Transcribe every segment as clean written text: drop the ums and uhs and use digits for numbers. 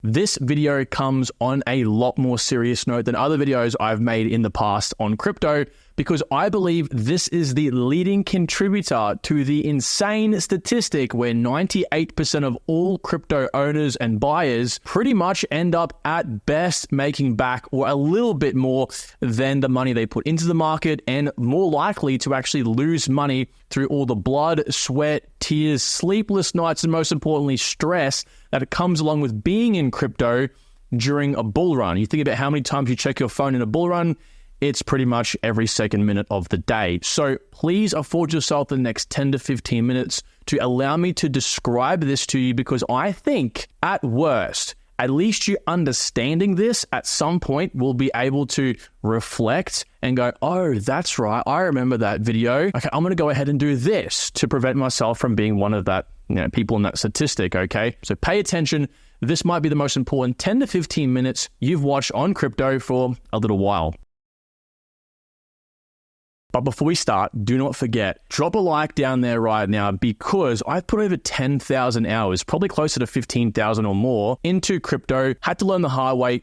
This video comes on a lot more serious note than other videos I've made in the past on crypto, because I believe this is the leading contributor to the insane statistic where 98% of all crypto owners and buyers pretty much end up at best making back or a little bit more than the money they put into the market, and more likely to actually lose money through all the blood, sweat, tears, sleepless nights, and most importantly, stress that comes along with being in crypto during a bull run. You think about how many times you check your phone in a bull run, it's pretty much every second minute of the day. So please afford yourself the next 10 to 15 minutes to allow me to describe this to you, because I think at worst, at least you understanding this at some point will be able to reflect and go, oh, that's right, I remember that video. Okay, I'm going to go ahead and do this to prevent myself from being one of that, people in that statistic, okay? So pay attention. This might be the most important 10 to 15 minutes you've watched on crypto for a little while. But before we start, do not forget, drop a like down there right now, because I've put over 10,000 hours, probably closer to 15,000 or more, into crypto. Had to learn the hard way,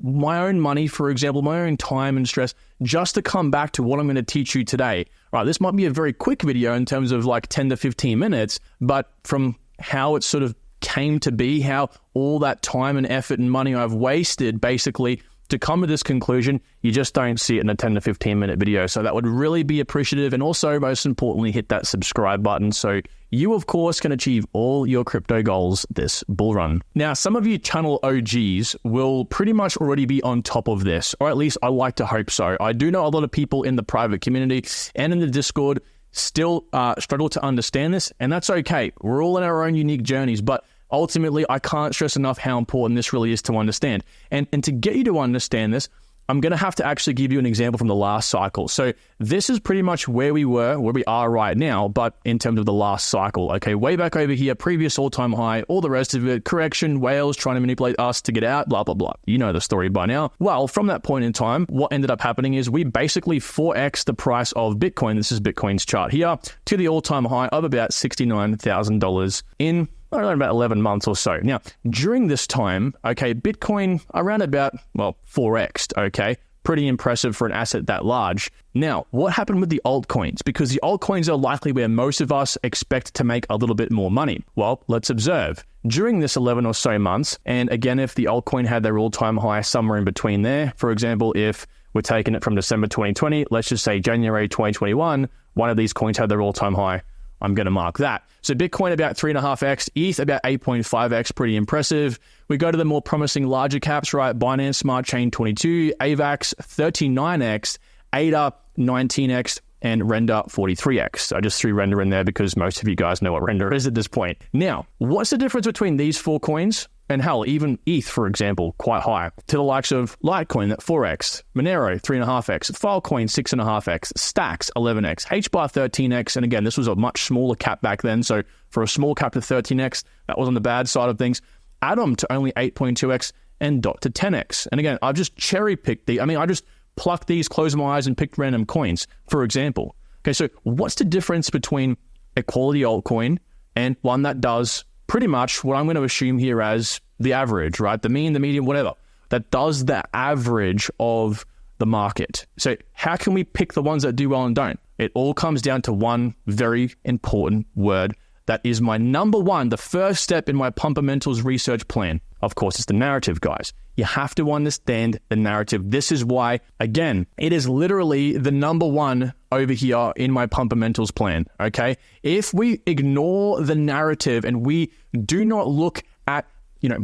my own money, for example, my own time and stress, just to come back to what I'm going to teach you today. Right, this might be a very quick video in terms of like 10 to 15 minutes, but from how it sort of came to be, how all that time and effort and money I've wasted basically to come to this conclusion, you just don't see it in a 10 to 15 minute video. So that would really be appreciative. And also, most importantly, hit that subscribe button so you, of course, can achieve all your crypto goals this bull run. Now, some of you channel OGs will pretty much already be on top of this, or at least I like to hope so. I do know a lot of people in the private community and in the Discord still struggle to understand this, and that's okay. We're all in our own unique journeys, but ultimately, I can't stress enough how important this really is to understand. And to get you to understand this, I'm going to have to actually give you an example from the last cycle. So this is pretty much where we are right now, but in terms of the last cycle. Okay, way back over here, previous all-time high, all the rest of it, correction, whales trying to manipulate us to get out, blah, blah, blah. You know the story by now. Well, from that point in time, what ended up happening is we basically 4x the price of Bitcoin. This is Bitcoin's chart here, to the all-time high of about $69,000 in around about 11 months or so. Now, during this time, okay, Bitcoin around about, 4x'd, okay? Pretty impressive for an asset that large. Now, what happened with the altcoins? Because the altcoins are likely where most of us expect to make a little bit more money. Well, let's observe. During this 11 or so months, and again, if the altcoin had their all-time high somewhere in between there, for example, if we're taking it from December 2020, let's just say January 2021, one of these coins had their all-time high. I'm going to mark that. So Bitcoin about 3.5x, ETH about 8.5x, pretty impressive. We go to the more promising larger caps, right? Binance Smart Chain 22, AVAX 39x, ADA 19x, and Render 43x. I just threw Render in there because most of you guys know what Render is at this point. Now, what's the difference between these four coins? And hell, even ETH, for example, quite high, to the likes of Litecoin at 4x, Monero 3.5x, Filecoin 6.5x, Stacks 11x, HBAR 13x, and again, this was a much smaller cap back then, so for a small cap to 13x, that was on the bad side of things. Atom to only 8.2x, and Dot to 10x. And again, I've just cherry-picked I just plucked these, closed my eyes, and picked random coins, for example. Okay, so what's the difference between a quality altcoin and one that does pretty much what I'm going to assume here as the average, right? The mean, the median, whatever. That does the average of the market. So how can we pick the ones that do well and don't? It all comes down to one very important word that is my number one, the first step in my pumpamentals research plan. Of course, it's the narrative, guys. You have to understand the narrative. This is why, again, it is literally the number one over here in my pumpamentals plan, okay? If we ignore the narrative and we do not look at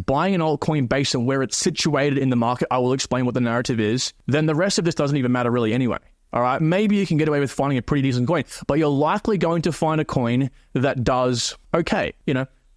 buying an altcoin based on where it's situated in the market, I will explain what the narrative is, then the rest of this doesn't even matter really anyway. All right, maybe you can get away with finding a pretty decent coin, but you're likely going to find a coin that does okay.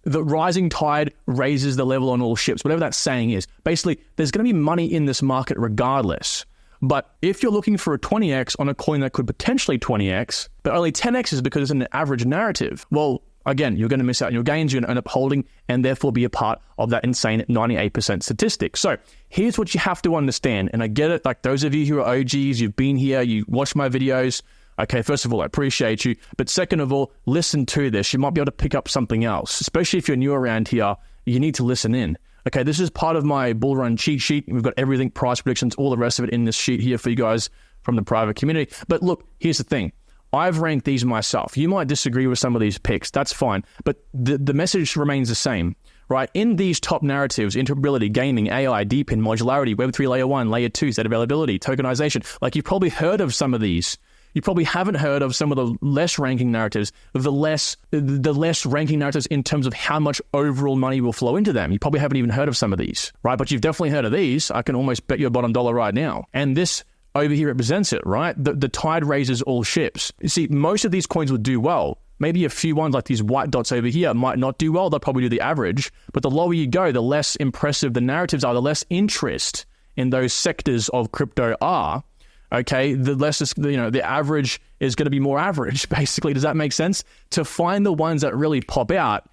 The rising tide raises the level on all ships, whatever that saying is. Basically, there's going to be money in this market regardless. But if you're looking for a 20x on a coin that could potentially 20x, but only 10x is because it's an average narrative, well, again, you're going to miss out on your gains, you're going to end up holding and therefore be a part of that insane 98% statistic. So here's what you have to understand. And I get it, like those of you who are OGs, you've been here, you watch my videos. Okay, first of all, I appreciate you. But second of all, listen to this. You might be able to pick up something else, especially if you're new around here. You need to listen in. Okay, this is part of my bull run cheat sheet. We've got everything, price predictions, all the rest of it in this sheet here for you guys from the private community. But look, here's the thing. I've ranked these myself. You might disagree with some of these picks. That's fine. But the message remains the same, right? In these top narratives, interoperability, gaming, AI, DePIN, modularity, Web3 layer 1, layer 2, state availability, tokenization. Like, you've probably heard of some of these. You probably haven't heard of some of the less ranking narratives, the less ranking narratives in terms of how much overall money will flow into them. You probably haven't even heard of some of these, right? But you've definitely heard of these. I can almost bet your bottom dollar right now. And this over here represents it, right? The tide raises all ships. You see, most of these coins will do well. Maybe a few ones like these white dots over here might not do well. They'll probably do the average. But the lower you go, the less impressive the narratives are, the less interest in those sectors of crypto are. Okay, the less, the average is going to be more average, basically. Does that make sense? To find the ones that really pop out,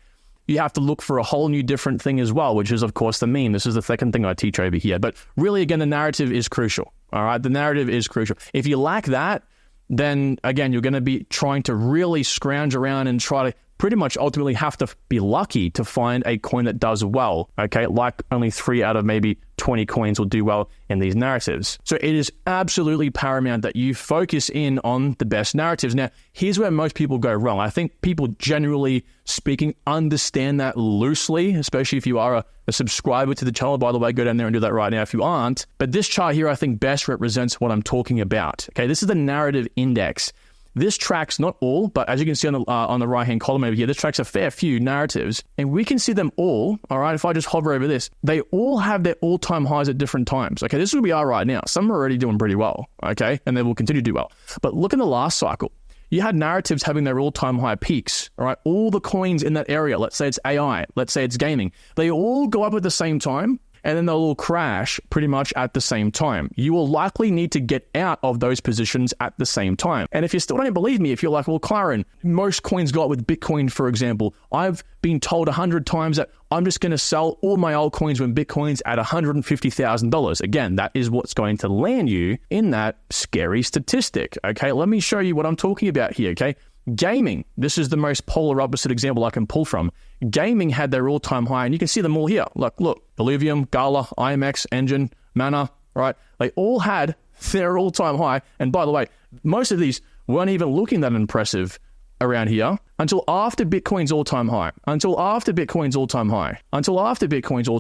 you have to look for a whole new different thing as well, which is, of course, the meme. This is the second thing I teach over here. But really, again, the narrative is crucial. All right, the narrative is crucial. If you lack that, then, again, you're going to be trying to really scrounge around and try to pretty much ultimately have to be lucky to find a coin that does well, okay? Like only 3 out of maybe 20 coins will do well in these narratives. So it is absolutely paramount that you focus in on the best narratives. Now, here's where most people go wrong. I think people, generally speaking, understand that loosely, especially if you are a subscriber to the channel. By the way, go down there and do that right now if you aren't. But this chart here, I think, best represents what I'm talking about, okay? This is the narrative index. This tracks not all, but as you can see on the right-hand column over here, this tracks a fair few narratives, and we can see them all, all right? If I just hover over this, they all have their all-time highs at different times, okay? This is where we are right now. Some are already doing pretty well, okay? And they will continue to do well. But look in the last cycle. You had narratives having their all-time high peaks, all right? All the coins in that area, let's say it's AI, let's say it's gaming, they all go up at the same time, and then they'll all crash pretty much at the same time. You will likely need to get out of those positions at the same time. And if you still don't believe me, if you're like, well, Claren, most coins go up with Bitcoin, for example. I've been told 100 times that I'm just going to sell all my altcoins when Bitcoin's at $150,000. Again, that is what's going to land you in that scary statistic, okay? Let me show you what I'm talking about here, okay? Gaming, this is the most polar opposite example I can pull from. Gaming had their all-time high, and you can see them all here. Look, Illuvium, Gala, IMX, Engine, Mana, right? They all had their all-time high. And by the way, most of these weren't even looking that impressive around here until after Bitcoin's all-time high. I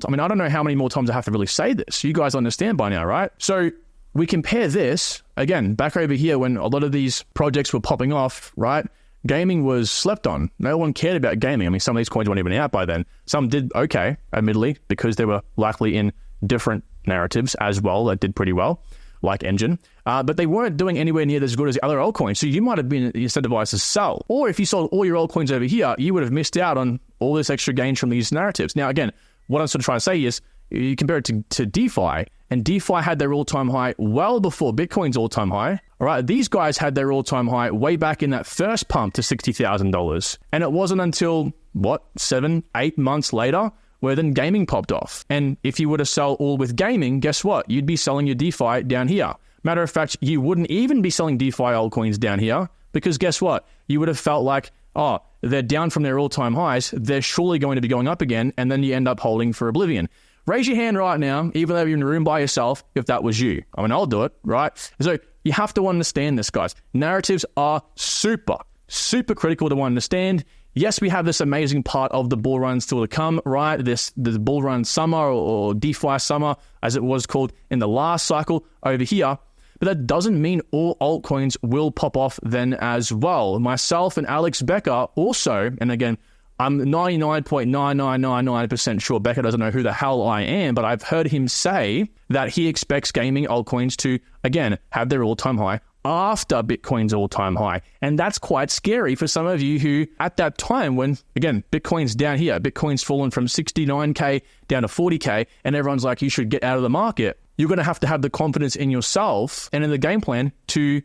mean, I don't know how many more times I have to really say this. You guys understand by now, right? So we compare this, again, back over here when a lot of these projects were popping off, right? Gaming was slept on. No one cared about gaming. I mean, some of these coins weren't even out by then. Some did okay, admittedly, because they were likely in different narratives as well that did pretty well, like Engine. But they weren't doing anywhere near as good as the other altcoins. So you might have been incentivized to sell. Or if you sold all your altcoins over here, you would have missed out on all this extra gains from these narratives. Now, again, what I'm sort of trying to say is, you compare it to DeFi, and DeFi had their all-time high well before Bitcoin's all-time high. All right, these guys had their all-time high way back in that first pump to $60,000. And it wasn't until, 7-8 months later, where then gaming popped off. And if you were to sell all with gaming, guess what? You'd be selling your DeFi down here. Matter of fact, you wouldn't even be selling DeFi altcoins down here, because guess what? You would have felt like, oh, they're down from their all-time highs, they're surely going to be going up again, and then you end up holding for oblivion. Raise your hand right now, even though you're in a room by yourself, if that was you. I mean, I'll do it, right? So you have to understand this, guys. Narratives are super critical to understand. Yes, we have this amazing part of the bull run still to come, right? The bull run summer or DeFi summer, as it was called in the last cycle over here. But that doesn't mean all altcoins will pop off then as well. Myself and Alex Becker also, and again, I'm 99.9999% sure Becker doesn't know who the hell I am, but I've heard him say that he expects gaming altcoins to, again, have their all-time high after Bitcoin's all-time high. And that's quite scary for some of you who, at that time when, again, Bitcoin's down here, Bitcoin's fallen from 69K down to 40K, and everyone's like, you should get out of the market. You're going to have the confidence in yourself and in the game plan to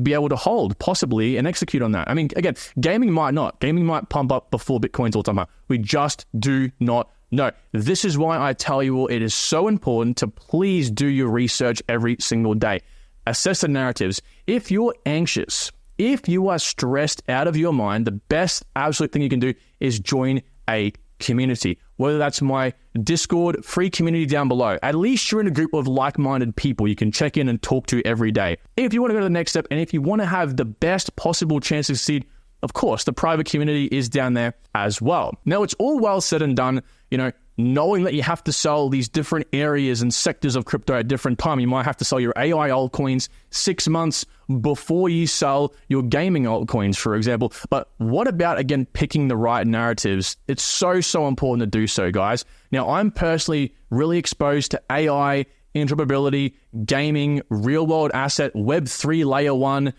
be able to hold, possibly, and execute on that. I mean, again, gaming might not. Gaming might pump up before Bitcoin's all-time high. We just do not know. This is why I tell you all, it is so important to please do your research every single day. Assess the narratives. If you're anxious, if you are stressed out of your mind, the best absolute thing you can do is join a community, whether that's my Discord free community down below. At least you're in a group of like-minded people you can check in and talk to every day. If you want to go to the next step, and if you want to have the best possible chance to succeed, of course, the private community is down there as well. Now, it's all well said and done, knowing that you have to sell these different areas and sectors of crypto at different time. You might have to sell your AI altcoins 6 months before you sell your gaming altcoins, for example. But what about, again, picking the right narratives? It's so important to do so, guys. Now, I'm personally really exposed to AI, interoperability, gaming, real-world asset, Web3 layer 1,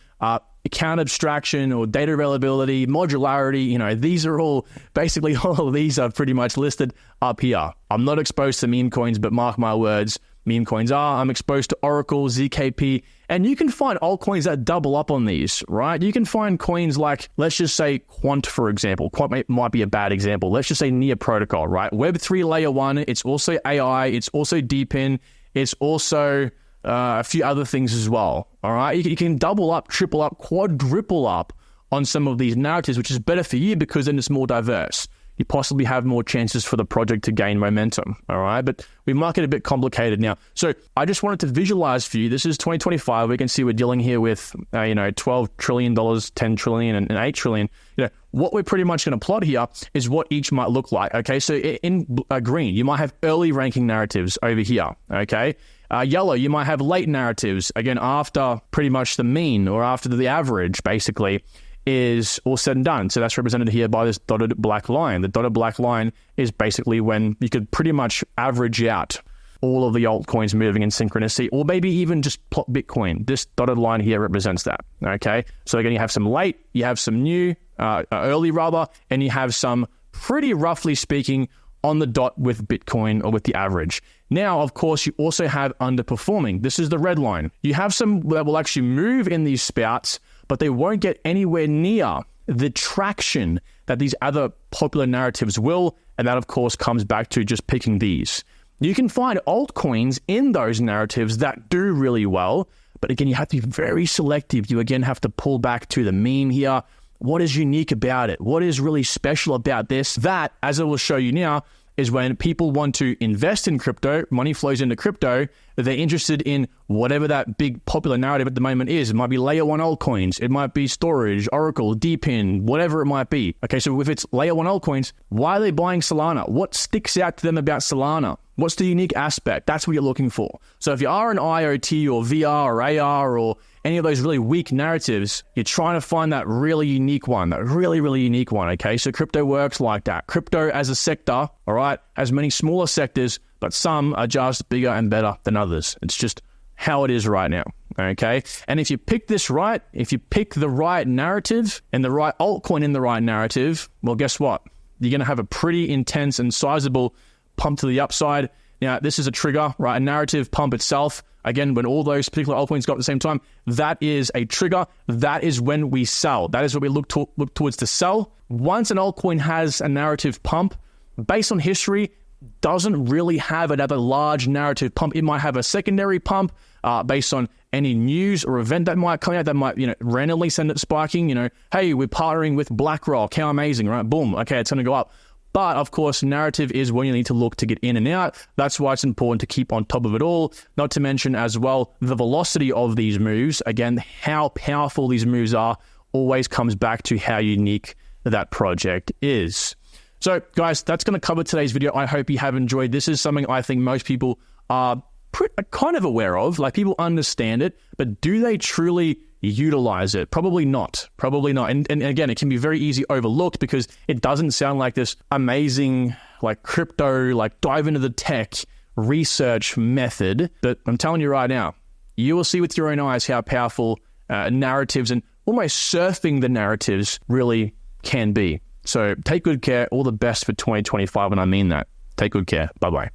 account abstraction or data availability, modularity. These are all, basically all of these are pretty much listed up here. I'm not exposed to meme coins, but mark my words, meme coins are. I'm exposed to Oracle, ZKP, and you can find altcoins that double up on these, right? You can find coins like, let's just say Quant, for example. Quant might be a bad example. Let's just say Near Protocol, right? Web3 layer 1, it's also AI, it's also DeepIn, it's also a few other things as well. All right, you can double up, triple up, quadruple up on some of these narratives, which is better for you because then it's more diverse. You possibly have more chances for the project to gain momentum. All right, but we might get a bit complicated now. So I just wanted to visualize for you. This is 2025. We can see we're dealing here with $12 trillion, $10 trillion, and $8 trillion. What we're pretty much going to plot here is what each might look like. Okay, so in green, you might have early ranking narratives over here. Okay. Yellow, you might have late narratives, again, after pretty much the mean or after the average, basically, is all said and done. So that's represented here by this dotted black line. The dotted black line is basically when you could pretty much average out all of the altcoins moving in synchronicity, or maybe even just plot Bitcoin. This dotted line here represents that, okay? So again, you have some late, you have some new, early rather, and you have some pretty roughly speaking on the dot with Bitcoin or with the average. Now, of course, you also have underperforming. This is the red line. You have some that will actually move in these spouts, but they won't get anywhere near the traction that these other popular narratives will. And that, of course, comes back to just picking these. You can find altcoins in those narratives that do really well. But again, you have to be very selective. You again have to pull back to the mean here. What is unique about it? What is really special about this? That, as I will show you now, is when people want to invest in crypto, money flows into crypto, they're interested in whatever that big popular narrative at the moment is. It might be layer 1 altcoins, it might be storage, Oracle, DeepIn, whatever it might be. Okay, so if it's layer 1 altcoins, why are they buying Solana? What sticks out to them about Solana? What's the unique aspect? That's what you're looking for. So if you are an IoT or VR or AR or any of those really weak narratives, you're trying to find that really unique one, that really unique one, okay? So crypto works like that. Crypto as a sector, all right, has many smaller sectors, but some are just bigger and better than others. It's just how it is right now, okay? And if you pick this right, if you pick the right narrative and the right altcoin in the right narrative, well, guess what? You're going to have a pretty intense and sizable pump to the upside. Now, this is a trigger, right? A narrative pump itself. Again, when all those particular altcoins go up at the same time, that is a trigger. That is when we sell. That is what we look towards to sell. Once an altcoin has a narrative pump, based on history, doesn't really have another large narrative pump. It might have a secondary pump based on any news or event that might come out that might, randomly send it spiking. Hey, we're partnering with BlackRock. How amazing, right? Boom. Okay, it's going to go up. But of course, narrative is when you need to look to get in and out. That's why it's important to keep on top of it all. Not to mention as well, the velocity of these moves. Again, how powerful these moves are always comes back to how unique that project is. So guys, that's going to cover today's video. I hope you have enjoyed. This is something I think most people are kind of aware of. Like, people understand it, but do they truly utilize it? Probably not. And again, it can be very easy overlooked because it doesn't sound like this amazing, like, crypto, like, dive into the tech research method. But I'm telling you right now, you will see with your own eyes how powerful narratives and almost surfing the narratives really can be. So take good care. All the best for 2025, and I mean that. Take good care. Bye-bye.